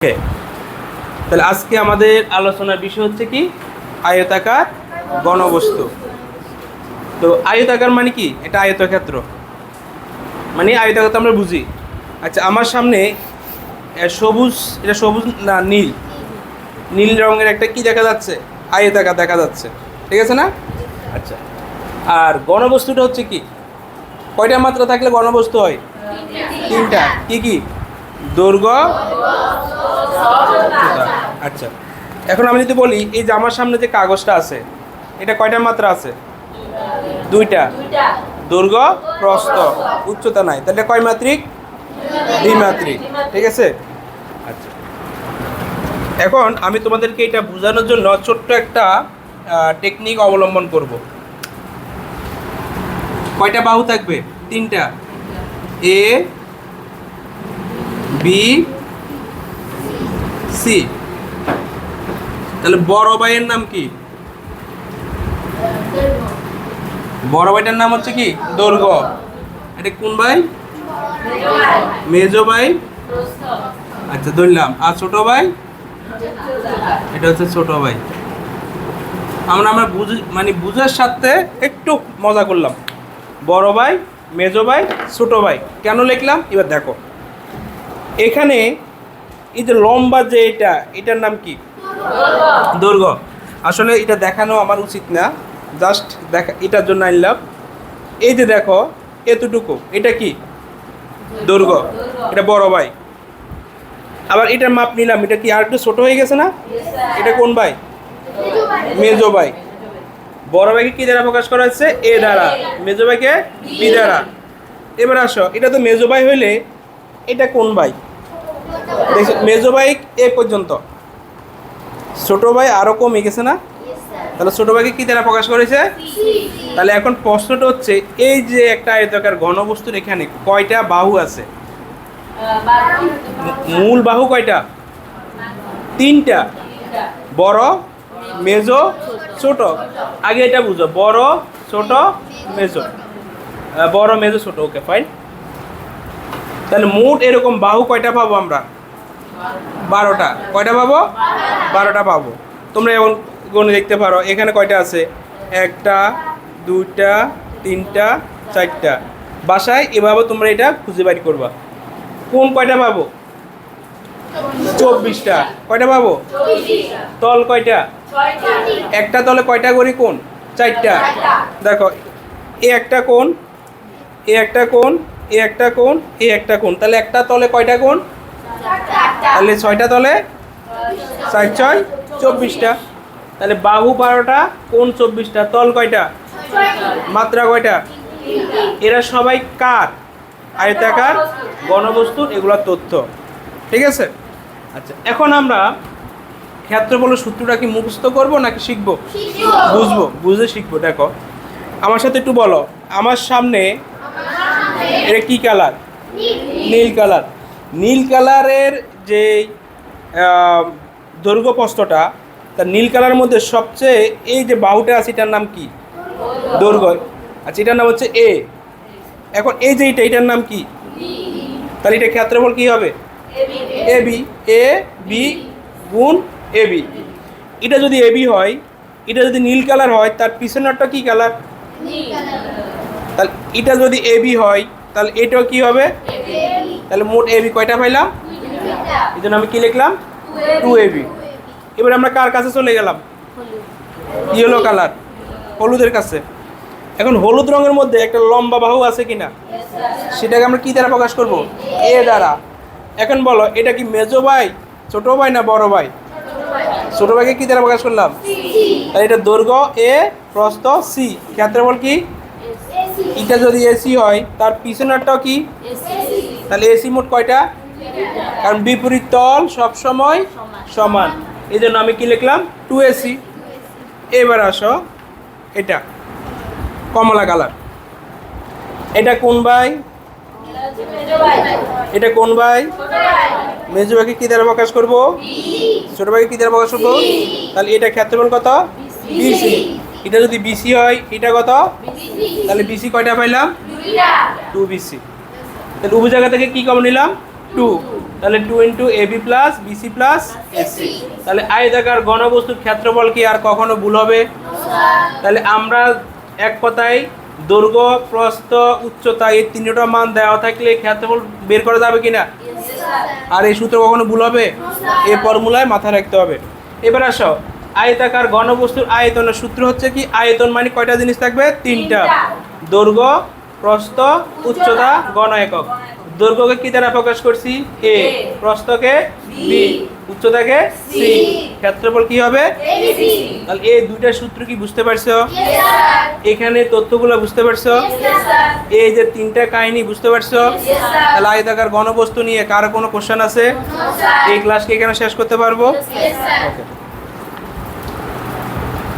ওকে, তাহলে আজকে আমাদের আলোচনার বিষয় হচ্ছে কি আয়তাকার ঘনবস্তু। তো আয়তাকার মানে কি? এটা আয়তক্ষেত্র, মানে আয়তাকার তো আমরা বুঝি। আচ্ছা, আমার সামনে সবুজ, এটা সবুজ না নীল, নীল রঙের একটা কি দেখা যাচ্ছে? আয়তাকার দেখা যাচ্ছে, ঠিক আছে না? আচ্ছা, আর ঘনবস্তুটা হচ্ছে কি? কয়টা মাত্রা থাকলে ঘনবস্তু হয়? তিনটা। কি কি? দৈর্ঘ্য, উচ্চতা। আচ্ছা, এখন আমি যদি বলি এই যে আমার সামনে যে কাগজটা আছে, এটা কয়টা মাত্রা আছে? দুইটা। দৈর্ঘ্য, প্রস্থ, উচ্চতা নাই, তাহলে কয় মাত্রিক? দ্বিমাত্রিক, ঠিক আছে? আচ্ছা, এখন আমি তোমাদেরকে এটা বোঝানোর জন্য ছোট্ট একটা টেকনিক অবলম্বন করব। কয়টা বাহু থাকবে? তিনটা। এ, বি, সি। তাহলে বড় ভাইয়ের নাম কি? বড় ভাইটার নাম হচ্ছে কি? দৈর্ঘ্য। এটা কোন ভাই? মেজো ভাই। আচ্ছা, ধরলাম। আর ছোট ভাই? এটা হচ্ছে ছোট ভাই। আমরা মানে বুঝার সাথে একটু মজা করলাম। বড় ভাই, মেজো ভাই, ছোট ভাই কেন লিখলাম এবার দেখো। এখানে এই যে লম্বা যে এটার নাম কি? দৈর্ঘ্য। আসলে এটা দেখানো আমার উচিত না, জাস্ট দেখা, এটার জন্য আনলাম। এই যে দেখো এতটুকু, এটা কি? দৈর্ঘ্য। এটা বড় ভাই। আবার এটার মাপ নিলাম, এটা কি আর একটু ছোট হয়ে গেছে না? এটা কোন ভাই? মেজো ভাই। বড় ভাইকে কি দ্বারা প্রকাশ করা হচ্ছে? এ দ্বারা। মেজো ভাইকে বি দ্বারা। এবার আসো, এটা তো মেজো ভাই হইলে এটা কোন ভাই? দেখছো, মেজো ভাই এ পর্যন্ত, ছোট ভাই আরো কমে গেছে না? তাহলে ছোট ভাইকে কি দ্বারা প্রকাশ করেছে? তাহলে এখন প্রশ্নটা হচ্ছে, এই যে একটা আয়তাকার ঘনবস্তুর এখানে কয়টা বাহু আছে? মূল বাহু কয়টা? তিনটা। বড়, মেজো, ছোট। আগে এটা বুঝো, বড়, ছোট, মেজো। বড়, মেজো, ছোট। ওকে, ফাইন। তাহলে মোট এরকম বাহু কয়টা পাবো আমরা? 12টা। কয়টা পাবো? 12টা পাবো। তোমরা এমন গণে দেখতে পারো এখানে কয়টা আছে? 1টা, 2টা, 3টা, 4টা। বাসায় এভাবে তোমরা এটা খুঁজে বের করবা। কোন কয়টা পাবো? 24টা। কয়টা পাবো? তল কয়টা? একটা তলে কয়টা করি কোণ? 4টা। দেখো, এ একটা কোণ, এ একটা কোণ, এ একটা কোণ, এ একটা কোণ। তাহলে একটা তলে কয়টা কোণ? তাহলে 6টা তলে 4 6 24টা। তাহলে বাহু 12টা, কোণ 24টা, তল কয়টা? মাত্রা কয়টা? এরা সবাই কার? আয়তাকার ঘনবস্তুর এগুলোর তথ্য, ঠিক আছে? আচ্ছা, এখন আমরা ক্ষেত্রফলের সূত্রটা কি মুখস্থ করব নাকি শিখবো? বুঝবো, বুঝে শিখবো। দেখো, আমার সাথে একটু বলো, আমার সামনে এটা কি কালার? নীল কালার। নীল কালারের যে দৈর্ঘ্য প্রস্থটা, তার নীল কালারের মধ্যে সবচেয়ে এই যে বাহুটা আছে এটার নাম কি? দৈর্ঘ্য। আচ্ছা, এটার নাম হচ্ছে এ। এখন এই যে এটার নাম কি? তাহলে এটা ক্ষেত্রফল কি হবে? A B. এ বি গুণ এ বি। এটা যদি এ বি হয়, এটা যদি নীল কালার হয়, তার পিছনেরটা কি কালার? তাহলে এটা যদি এ বি হয়, তাহলে এটাও কি হবে? তাহলে মোট এ বি কয়টা পাইলাম? এই জন্য আমি কি লিখলাম? 2ab। এবার আমরা কার কাছে চলে গেলাম? ইয়েলো কালার, হলুদের কাছে। এখন হলুদ রঙের মধ্যে একটা লম্বা বাহু আছে কিনা? সেটাকে আমরা কি দ্বারা প্রকাশ করব? এ দ্বারা। এখন বলো, এটা কি মেজো ভাই, ছোট ভাই না বড় ভাই? ছোট ভাইকে কি দ্বারা প্রকাশ করলাম? তাহলে এটা দৈর্ঘ্য এ, প্রস্থ সি, ক্ষেত্রফল কি? এটা যদি এসি হয়, তার পিছনেরটাও কি? তাহলে এসি মোট কয়টা? কারণ বিপরীত তল সবসময় সমান, এই জন্য আমি কি লিখলাম? 2ac। এবার আসো, এটা কমলা কালার, এটা কোন ভাই? এটা কোন ভাই? মেজো ভাইকে কি দ্বারা প্রকাশ করব? ছোট ভাইকে কি দ্বারা প্রকাশ করবো? তাহলে এটা ক্ষেত্রফল কত? বিসি। এটা যদি বিসি হয়, এটা কত? তাহলে বিসি কয়টা পাইলাম? 2bc। তাহলে উভয় জায়গা থেকে কি কমন নিলাম? 2। তাহলে 2 into AB plus BC plus AC। তাহলে আয়তাকার ঘনবস্তুর ক্ষেত্রফল কি আর কখনো ভুল হবে? তাহলে আমরা এক কথায় দৈর্ঘ্য, প্রস্থ, উচ্চতা এই তিনটা মান দেওয়া থাকলে ক্ষেত্রফল বের করা যাবে কিনা? আর এই সূত্র কখনো ভুল হবে? এই ফর্মুলায় মাথায় রাখতে হবে। এবার আসো, আয়তাকার ঘনবস্তুর আয়তনের সূত্র হচ্ছে কি? আয়তন মানে কয়টা জিনিস থাকবে? তিনটা। দৈর্ঘ্য, প্রস্থ, উচ্চতা, ঘন একক। দৈর্ঘ্যকে কি দ্বারা প্রকাশ করছি? A, প্রস্থকে B, উচ্চতাকে C, ক্ষেত্রফল কি হবে? তাহলে এই দুইটা সূত্র কি বুঝতে পারছো? এখানে তথ্যগুলো বুঝতে পারছো? এই যে তিনটা কাহিনী বুঝতে পারছো? তাহলে আয়তাকার ঘনবস্তু নিয়ে কারো কোনো কোশ্চেন আছে? এই ক্লাসকে এখানে শেষ করতে পারবো? ওকে।